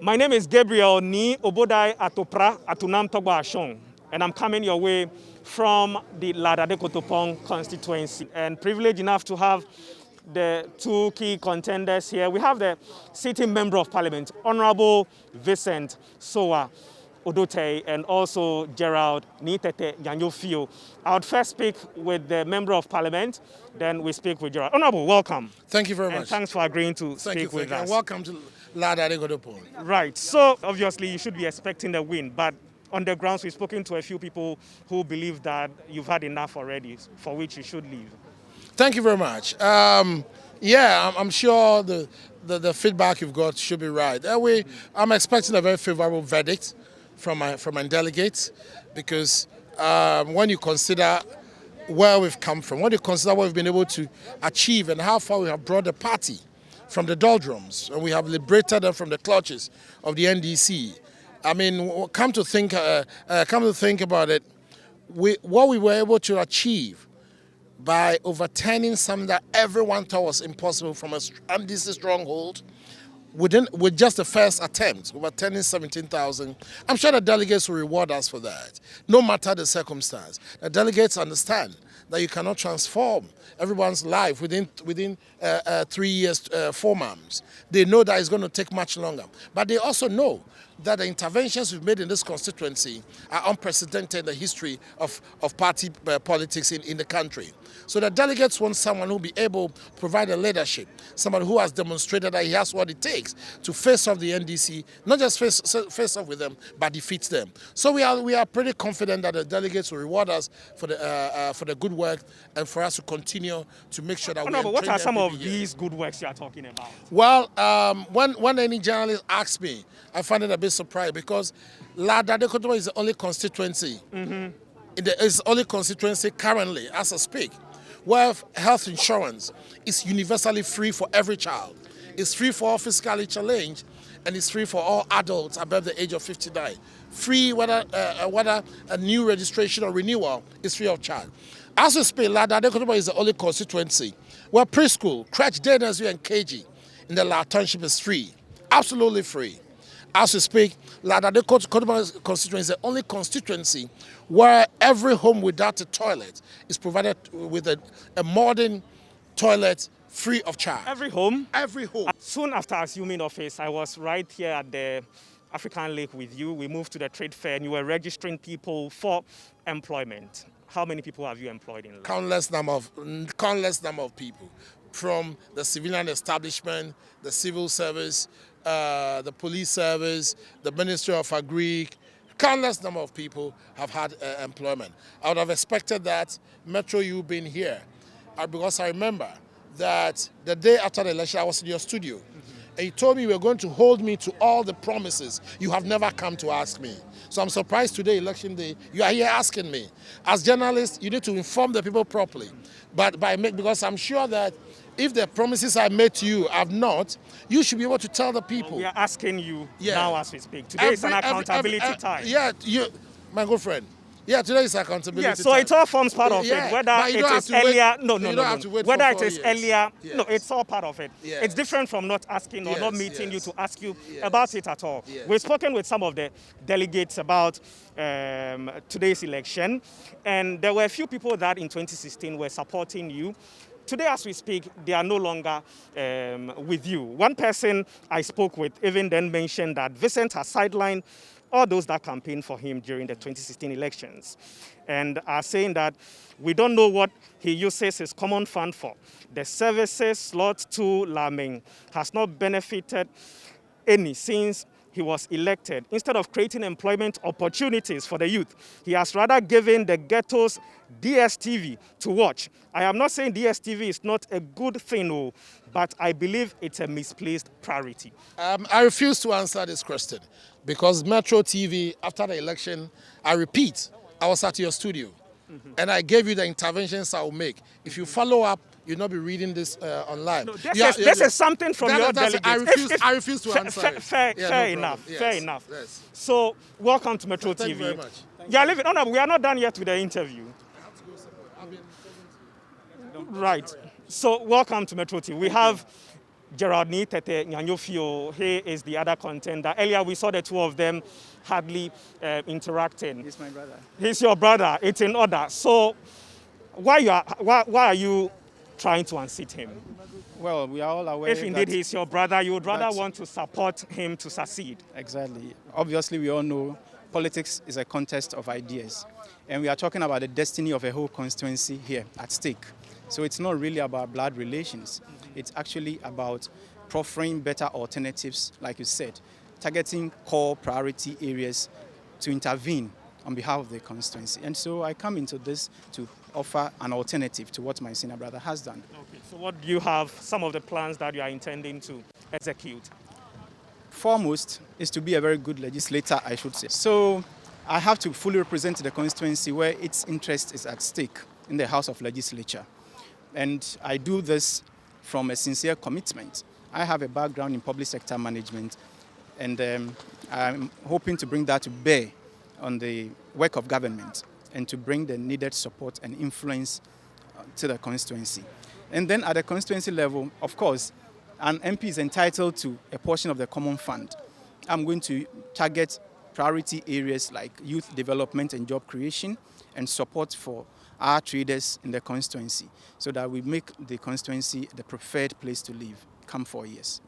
My name is Gabriel Ni Obodai Atopra Atunam Togba Ashong, and I'm coming your way from the Dadekotopon constituency. And privileged enough to have the two key contenders here. We have the sitting member of parliament, Honorable Vincent Odotei, and also Gerald Nyanyofio. I would first speak with the member of parliament, then we speak with Gerald. Honorable, welcome. Thank you very much. And thanks for agreeing to speak with us. And welcome to Dadekotopon. Right. So obviously you should be expecting a win, but on the grounds we've spoken to a few people who believe that you've had enough already, for which you should leave. Thank you very much. I'm sure the feedback you've got should be right. I'm expecting a very favorable verdict from my delegates, because when you consider where we've come from, when you consider what we've been able to achieve and how far we have brought the party from the doldrums, and we have liberated them from the clutches of the NDC. I mean, come to think about it, what we were able to achieve by overturning something that everyone thought was impossible from an NDC stronghold, with just the first attempt, overturning 17,000, I'm sure the delegates will reward us for that, no matter the circumstance. The delegates understand that you cannot transform everyone's life within 3 years, 4 months. They know that it's going to take much longer. But they also know that the interventions we've made in this constituency are unprecedented in the history of party politics in the country. So the delegates want someone who will be able to provide a leadership, someone who has demonstrated that he has what it takes to face off the NDC, not just face off with them, but defeat them. So we are pretty confident that the delegates will reward us for the good work, and for us to continue to make sure that we. But what are some of these good works you are talking about? Well, when any journalist asks me, I find it a bit surprised, because Dadekotopon is the only constituency. It's the only constituency currently, as I speak, where health insurance is universally free for every child. It's free for all physically challenged, and it's free for all adults above the age of 59. Free whether a new registration or renewal is free of charge. As we speak, Dadekotopon is the only constituency where preschool, crèche, day nursery, and KG in the La Township is free, absolutely free. As we speak, Dadekotopon constituency is the only constituency where every home without a toilet is provided with a modern toilet free of charge. Every home? Every home. Soon after assuming office, I was right here at the African Lake with you. We moved to the trade fair and you were registering people for employment. How many people have you employed in Lake? Countless number of people, from the civilian establishment, the civil service, the police service, the Ministry of Agri. Countless number of people have had employment. I would have expected that Metro, you being here, because I remember that the day after the election, I was in your studio, and you told me you were going to hold me to all the promises you have never come to ask me. So I'm surprised today, election day, you are here asking me. As journalists, you need to inform the people properly. Because I'm sure that if the promises I made to you have not, you should be able to tell the people. We are asking you now as we speak. Today is an accountability time. My good friend. Yeah, today is accountability time. So it all forms part of it. Whether it is earlier, whether it is earlier, no, it's all part of it. Yes. It's different from not asking or not meeting you to ask you about it at all. Yes. We've spoken with some of the delegates about today's election, and there were a few people that in 2016 were supporting you. Today, as we speak, they are no longer with you. One person I spoke with even then mentioned that Vincent has sidelined all those that campaigned for him during the 2016 elections, and are saying that we don't know what he uses his common fund for. The services slot to Laming has not benefited any since he was elected. Instead of creating employment opportunities for the youth, he has rather given the ghettos DSTV to watch. I am not saying DSTV is not a good thing, but I believe it's a misplaced priority. I refuse to answer this question, because Metro TV, after the election, I repeat, I was at your studio, and I gave you the interventions I will make. If you follow up, you'll not be reading this online. No, this is something from your delegates. I refuse to answer it. Fair enough. Yes. So, welcome to Metro TV. Thank you very much. We are not done yet with the interview. Right. So, welcome to Metro TV. We have Gerald Nyanyofio, he is the other contender. Earlier we saw the two of them hardly interacting. He's my brother. He's your brother. It's in order. So why are you trying to unseat him? Well, we are all aware If indeed that he's your brother, you would rather want to support him to succeed. Exactly. Obviously, we all know politics is a contest of ideas. And we are talking about the destiny of a whole constituency here at stake. So it's not really about blood relations. It's actually about proffering better alternatives, like you said, targeting core priority areas to intervene on behalf of the constituency. And so I come into this to offer an alternative to what my senior brother has done. Okay, so what do you have, some of the plans that you are intending to execute? Foremost is to be a very good legislator, I should say. So I have to fully represent the constituency where its interest is at stake in the House of Legislature. And I do this from a sincere commitment. I have a background in public sector management, and I'm hoping to bring that to bear on the work of government and to bring the needed support and influence to the constituency. And then at the constituency level, of course, an MP is entitled to a portion of the common fund. I'm going to target priority areas like youth development and job creation and support for our traders in the constituency so that we make the constituency the preferred place to live come 4 years.